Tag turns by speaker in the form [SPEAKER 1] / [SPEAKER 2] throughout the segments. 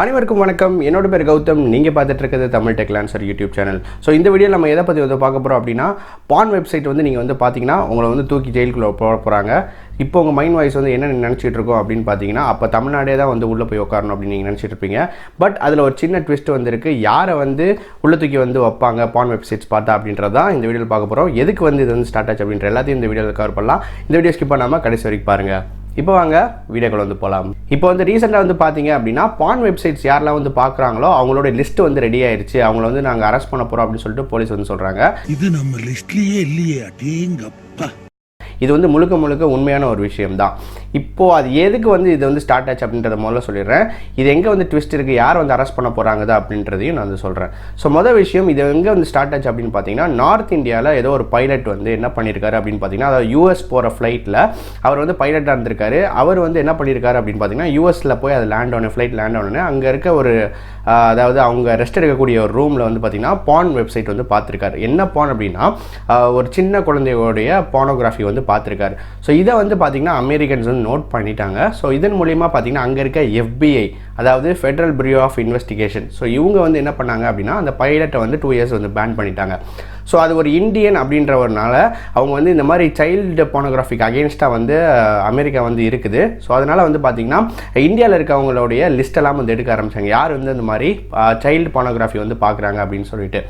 [SPEAKER 1] அனைவருக்கும் வணக்கம். என்னோட பேர் கௌதம். நீங்கள் பார்த்துட்டு இருக்கிறது Tamil TechLancer YouTube channel. So இந்த வீடியோ நம்ம எதை பற்றி வந்து பார்க்க போகிறோம் அப்படின்னா, பான் வெப்சைட் வந்து நீங்கள் வந்து பார்த்தீங்கன்னா உங்களை வந்து தூக்கி ஜெயிலுக்குள்ளே போக போகிறாங்க. இப்போ உங்கள் மைண்ட் வாய்ஸ் வந்து என்ன நினச்சிட்டு இருக்கோம் அப்படின்னு பார்த்தீங்கன்னா, அப்போ தமிழ்நாடே தான் வந்து உள்ளே போய் உட்காரணும் அப்படின்னு நீங்கள் நினச்சிட்டு இருப்பீங்க. பட் அதில் ஒரு சின்ன ட்விஸ்ட் வந்துருக்கு. யாரை வந்து உள்ளே தூக்கி வந்து வைப்பாங்க பான் வெப்சைட்ஸ் பார்த்தா அப்படின்றதான் இந்த வீடியோவில் பார்க்க போகிறோம். எதுக்கு வந்து இது வந்து ஸ்டார்ட் ஆச்சு அப்படின்ற எல்லாத்தையும் இந்த வீடியோவில் கவர் பண்ணலாம். இந்த வீடியோ ஸ்கிப் பண்ணாமல் கடைசி வரைக்கும் பாருங்கள். இப்போ வாங்க வீடியோக்கள் வந்து போகலாம். இப்போ வந்து ரீசெண்டாக வந்து பார்த்தீங்க அப்படின்னா, பான் வெப்சைட்ஸ் யாரெல்லாம் வந்து பார்க்குறாங்களோ அவங்களோட லிஸ்ட் வந்து ரெடி ஆயிடுச்சு. அவங்கள வந்து நாங்கள் அரெஸ்ட் பண்ண போகிறோம் அப்படின்னு சொல்லிட்டு போலீஸ் வந்து சொல்கிறாங்க.
[SPEAKER 2] இது நம்ம லிஸ்ட்லேயே இல்லையே, அடேங்கப்பா.
[SPEAKER 1] இது வந்து முழுக்க உண்மையான ஒரு விஷயம் தான். இப்போது அது எதுக்கு வந்து இது வந்து ஸ்டார்ட் ஆச்சு அப்படின்றத முதல்ல சொல்லிடுறேன். இது எங்கே வந்து ட்விஸ்ட் இருக்குது, யார் வந்து அரெஸ்ட் பண்ண போகிறாங்க அப்படின்றதையும் நான் வந்து சொல்கிறேன். ஸோ மொதல் விஷயம், இது எங்கே வந்து ஸ்டார்ட் ஆச்சு அப்படின்னு பார்த்தீங்கன்னா, நார்த் இந்தியாவில் ஏதோ ஒரு பைலட் வந்து என்ன பண்ணியிருக்காரு அப்படின்னு பார்த்தீங்கன்னா, அதாவது யூஎஸ் போகிற ஃப்ளைட்டில் அவர் வந்து பைலட்டாக இருந்திருக்காரு. அவர் வந்து என்ன பண்ணியிருக்காரு அப்படின்னு பார்த்தீங்கன்னா, யூஎஸில் போய் அது ஃப்ளைட் லேண்ட் ஆனோடனே அங்கே இருக்க ஒரு அதாவது அவங்க ரெஸ்ட் எடுக்கக்கூடிய ஒரு ரூமில் வந்து பார்த்தீங்கன்னா பான் வெப்சைட் வந்து பார்த்துருக்காரு. என்ன பான் அப்படின்னா, ஒரு சின்ன குழந்தையோடைய பானோகிராஃபி வந்து பார்த்துருக்காரு. ஸோ இதை வந்து பார்த்தீங்கன்னா அமெரிக்கன்ஸ் வந்து நோட் பண்ணிட்டாங்க. ஸோ இதன் மூலிமா பார்த்தீங்கன்னா அங்கே இருக்க FBI, அதாவது federal bureau of investigation, so இவங்க வந்து என்ன பண்ணாங்க அப்படின்னா, அந்த பைலட்டை வந்து 2 இயர்ஸ் வந்து பேன் பண்ணிட்டாங்க. ஸோ அது ஒரு இந்தியன் அப்படின்றவர்னால அவங்க வந்து இந்த மாதிரி சைல்டு போனோகிராஃபிக் அகெயின்ஸ்டாக வந்து அமெரிக்கா வந்து இருக்குது. ஸோ அதனால் வந்து பார்த்திங்கன்னா இந்தியாவில் இருக்கவங்களுடைய லிஸ்ட்டெல்லாம் வந்து எடுக்க ஆரம்பித்தாங்க. யார் வந்து இந்த மாதிரி சைல்டு போனோகிராஃபி வந்து பார்க்குறாங்க அப்படின்னு சொல்லிட்டு.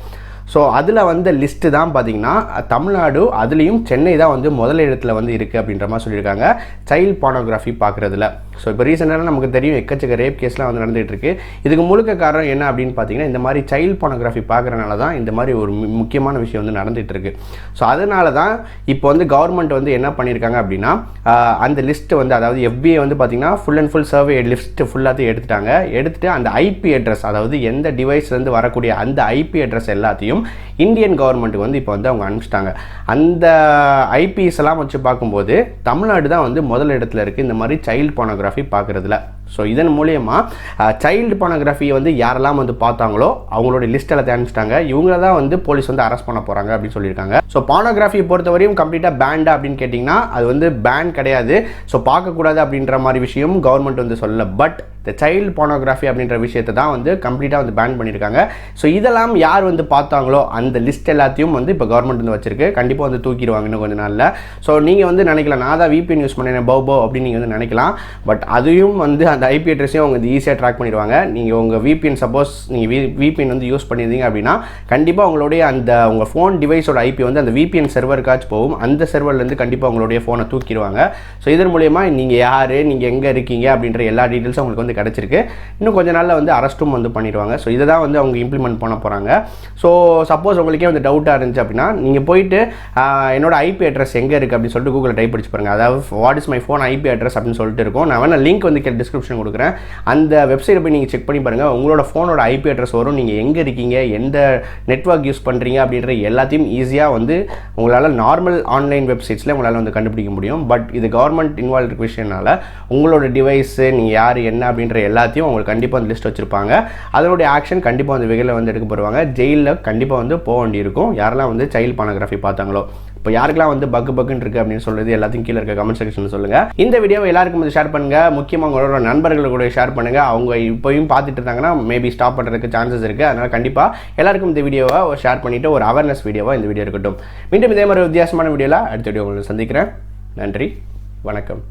[SPEAKER 1] ஸோ அதில் வந்து லிஸ்ட்டு தான் பார்த்திங்கன்னா தமிழ்நாடு, அதுலேயும் சென்னை தான் வந்து முதல் இடத்துல வந்து இருக்குது அப்படின்ற மாதிரி சொல்லியிருக்காங்க சைல்டு போனோகிராஃபி பார்க்குறதுல. ஸோ இப்போ ரீசெண்டாக நமக்கு தெரியும் எக்கச்சக்க ரேப் கேஸ்லாம் வந்து நடந்துகிட்டு இருக்குது. இதுக்கு முழுக்க காரணம் என்ன அப்படின்னு பார்த்தீங்கன்னா, இந்த மாதிரி சைல்டு போனோகிராஃபி பார்க்குறனால தான் இந்த மாதிரி ஒரு முக்கியமான விஷயம் வந்து நடந்துகிட்டு இருக்குது. ஸோ அதனால தான் இப்போ வந்து கவர்மெண்ட் வந்து என்ன பண்ணியிருக்காங்க அப்படின்னா, அந்த லிஸ்ட்டு வந்து அதாவது FBI வந்து பார்த்திங்கன்னா full and full survey list ஃபுல்லாத்தையும் எடுத்துகிட்டு அந்த IP அட்ரஸ், அதாவது எந்த டிவைஸ்லேருந்து வரக்கூடிய அந்த IP அட்ரஸ் எல்லாத்தையும் இந்தியன் கவர்மெண்ட்டுக்கு வந்து இப்போ வந்து அவங்க அனுப்பிச்சிட்டாங்க. அந்த IPs எல்லாம் வச்சு பார்க்கும்போது தமிழ்நாடு தான் வந்து முதல் இடத்துல இருக்குது இந்த மாதிரி சைல்டு போனோகிராஃபி பார்க்குறதுல. ஸோ இதன் மூலயமா சைல்டு போனோகிராஃபியை வந்து யாரெல்லாம் வந்து பார்த்தாங்களோ அவங்களோட லிஸ்ட் எல்லாத்தையும் அனுப்பிச்சிட்டாங்க. இவங்கள தான் வந்து போலீஸ் வந்து அரெஸ்ட் பண்ண போகிறாங்க அப்படின்னு சொல்லியிருக்காங்க. ஸோ போனோகிராஃபியை பொறுத்தவரையும் கம்ப்ளீட்டாக பேண்டா அப்படின்னு கேட்டிங்கன்னா, அது வந்து பேன் கிடையாது. ஸோ பார்க்கக்கூடாது அப்படின்ற மாதிரி விஷயம் கவர்மெண்ட் வந்து சொல்லலை. பட் இந்த சைல்டு போனோகிராஃபி அப்படின்ற விஷயத்தை தான் வந்து கம்ப்ளீட்டாக வந்து பேன் பண்ணியிருக்காங்க. ஸோ இதெல்லாம் யார் வந்து பார்த்தாங்களோ அந்த லிஸ்ட் எல்லாத்தையும் வந்து இப்போ கவர்மெண்ட் வந்து வச்சிருக்கு. கண்டிப்பாக வந்து தூக்கிடுவாங்க இன்னும் கொஞ்சம் நாளில். ஸோ நீங்கள் வந்து நினைக்கலாம், நான் தான் VPN யூஸ் பண்ணேன் போ அப்படின்னு நீங்கள் வந்து நினைக்கலாம். பட் அதையும் வந்து அந்த IP அட்ரஸையும் அவங்க வந்து ஈஸியாக ட்ராக் பண்ணிடுவாங்க. நீங்கள் உங்கள் VPN சப்போஸ் நீங்கள் VPN வந்து யூஸ் பண்ணியிருந்தீங்க அப்படின்னா, கண்டிப்பாக உங்களுடைய அந்த உங்கள் ஃபோன் டிவைஸோட IP வந்து அந்த VPN சர்வருக்காச்சும் போகும். அந்த சர்வர்லேருந்து கண்டிப்பாக உங்களுடைய ஃபோனை தூக்கிடுவாங்க. ஸோ இதன் மூலயமா நீங்கள் யார், நீங்கள் எங்கே இருக்கீங்க அப்படின்ற எல்லா டீட்டெயில்ஸும் உங்களுக்கு வந்து கிடச்சிருக்கு. இன்னும் கொஞ்ச நாளில் வந்து அரெஸ்ட்டும் வந்து பண்ணிடுவாங்க. ஸோ இதை தான் வந்து அவங்க இம்ப்ளிமெண்ட் பண்ண போகிறாங்க. ஸோ சப்போஸ் உங்களுக்கே வந்து டவுட்டாக இருந்துச்சு அப்படின்னா, நீங்கள் போயிட்டு என்னோட IP அட்ரஸ் எங்கே இருக்குது அப்படின்னு சொல்லிட்டு கூகுளில் டைப் அடிச்சு பாருங்கள். அதாவது what is my phone IP address அப்படின்னு சொல்லிட்டு இருக்கும். நான் வேணா லிங்க் வந்து டிஸ்கிரிப்ஷன் கொடுக்குறேன். அந்த வெப்சைட்டை போய் நீங்கள் செக் பண்ணி பாருங்கள். உங்களோட ஃபோனோட IP அட்ரஸ் வரும். நீங்கள் எங்கே இருக்கீங்க, எந்த நெட்வொர்க் யூஸ் பண்ணுறீங்க அப்படின்ற எல்லாத்தையும் ஈஸியாக வந்து உங்களால் நார்மல் ஆன்லைன் வெப்சைட்ஸில் உங்களால் வந்து கண்டுபிடிக்க முடியும். பட் இது கவர்மெண்ட் இன்வால்வ் இருக்க விஷயம்னால உங்களோட டிவைஸு, நீங்கள் யார் என்ன அப்படின்ற எல்லாத்தையும் உங்களுக்கு கண்டிப்பாக வந்து லிஸ்ட் வச்சுருப்பாங்க. அதனுடைய ஆக்ஷன் கண்டிப்பாக வந்து வெகையில் வந்து எடுக்கப்படுவாங்க. ஜெயிலில் கண்டிப்பாக வந்து போக வேண்டியிருக்கும் யாரெல்லாம் வந்து சைல்டு போனோகிராஃபி பார்த்தாங்களோ. இப்போ யாருக்கெல்லாம் வந்து பக்குன்னு இருக்குது அப்படின்னு சொல்கிறது எல்லாத்தையும் கீழே இருக்க கமெண்ட் செக்ஷனில் சொல்லுங்கள். இந்த வீடியோவை எல்லாருக்கும் வந்து ஷேர் பண்ணுங்கள். முக்கியமாக உங்களோட நண்பர்கள் கூட ஷேர் பண்ணுங்கள். அவங்க இப்போயும் பார்த்துட்டு இருந்தாங்கன்னா மேபி ஸ்டாப் பண்ணுறதுக்கு சான்சஸ் இருக்குது. அதனால் கண்டிப்பாக எல்லாருக்கும் இந்த வீடியோவை ஷேர் பண்ணிவிட்டு ஒரு அவேர்னஸ் வீடியோவாக இந்த வீடியோ இருக்கட்டும். மீண்டும் இதே மாதிரி வித்தியாசமான வீடியோவில் அடுத்த வீடியோ உங்களுக்கு சந்திக்கிறேன். நன்றி, வணக்கம்.